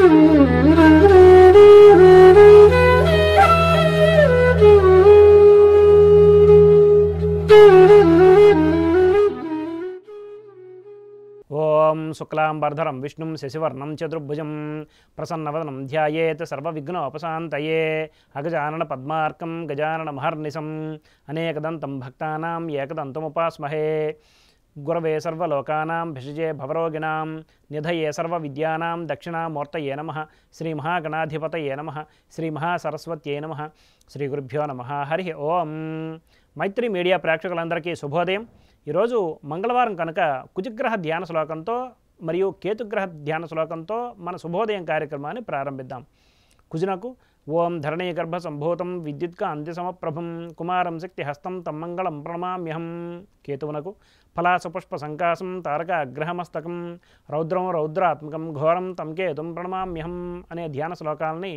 ఓం శుక్లాంబరధరం విష్ణుం శశివర్ణం చతుర్భుజం ప్రసన్నవదనం ధ్యాయేత్ సర్వవిఘ్నోపశాంతయే అగజానన పద్మార్కం గజానన మహర్నిశం అనేకదంతం భక్తానాం ఏకదంతముపాస్మహే గురవే సర్వలోకానాం భిషజే భవరోగిణాం నిధయే సర్వవిద్యానాం దక్షిణామూర్తయే నమః శ్రీ మహాగణాధిపతయే నమః శ్రీ మహాసరస్వత్యై నమః శ్రీ గురుభ్యో నమః హరి ఓం. మైత్రి మీడియా ప్రేక్షకులందరికీ శుభోదయం. ఈరోజు మంగళవారం కనుక కుజగ్రహ ధ్యాన శ్లోకంతో మరియు కేతుగ్రహ ధ్యాన శ్లోకంతో మన శుభోదయం కార్యక్రమాన్ని ప్రారంభిద్దాం. కుజునకు ఓం ధరణీ గర్భ సంభూతం విద్యుత్కాంతి సమప్రభం కుమారం శక్తి హస్తం తం మంగళం ప్రణమామ్యహం. కేతువునకు ఫలాసపుష్ప సంకాసం తారక అగ్రహమస్తకం రౌద్రం రౌద్రాత్మకం ఘోరం తం కేతుం ప్రణమామ్యహం అనే ధ్యాన శ్లోకాలని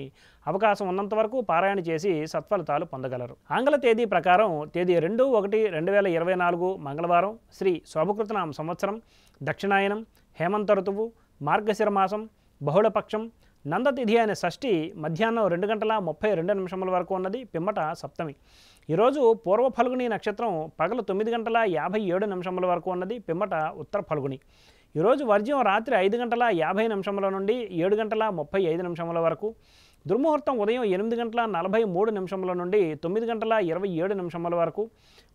అవకాశం ఉన్నంత వరకు పారాయణ చేసి సత్ఫలితాలు పొందగలరు. ఆంగ్ల తేదీ ప్రకారం తేదీ 2/1/2024 మంగళవారం శ్రీ శోభకృతనామ సంవత్సరం దక్షిణాయనం హేమంత ఋతువు మార్గశిర మాసం బహుళపక్షం నందతిథి అనే షష్ఠి మధ్యాహ్నం 2:32 వరకు ఉన్నది. పిమ్మట సప్తమి. ఈరోజు పూర్వ ఫల్గుని నక్షత్రం పగలు 9:57 వరకు ఉన్నది. పిమ్మట ఉత్తర ఫల్గుని. ఈరోజు వర్జ్యం రాత్రి 5:50 నుండి 7:35 వరకు. దుర్ముహూర్తం ఉదయం 8:43 నుండి 9:27 వరకు.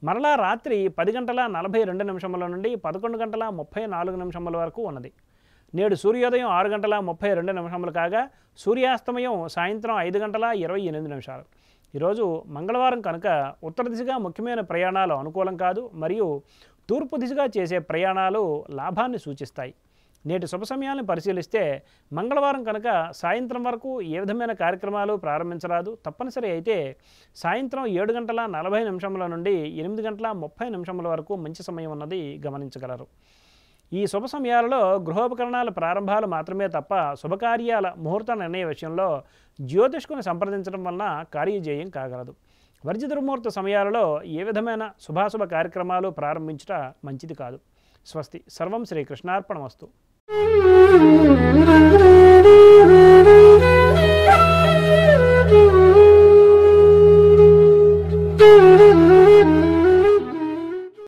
మరలా రాత్రి 10:42 నుండి 11:34 వరకు ఉన్నది. నేడు సూర్యోదయం 6:32 కాగా సూర్యాస్తమయం సాయంత్రం 5:28. ఈరోజు మంగళవారం కనుక ఉత్తర దిశగా ముఖ్యమైన ప్రయాణాలు అనుకూలం కాదు మరియు తూర్పు దిశగా చేసే ప్రయాణాలు లాభాన్ని సూచిస్తాయి. నేటి శుభ సమయాన్ని పరిశీలిస్తే మంగళవారం కనుక సాయంత్రం వరకు ఏ విధమైన కార్యక్రమాలు ప్రారంభించరాదు. తప్పనిసరి అయితే సాయంత్రం 7:40 నుండి 8:30 వరకు మంచి సమయం ఉన్నది గమనించగలరు. ఈ శుభ సమయాలలో గృహోపకరణాల ప్రారంభాలు మాత్రమే తప్ప శుభకార్యాల ముహూర్త నిర్ణయ విషయంలో జ్యోతిష్కుని సంప్రదించడం వలన కార్యజయం కాగలదు. వర్జ్య దుర్ముహూర్త సమయాలలో ఏ విధమైన శుభాశుభ కార్యక్రమాలు ప్రారంభించుట మంచిది కాదు. స్వస్తి. సర్వం శ్రీకృష్ణార్పణమస్తు.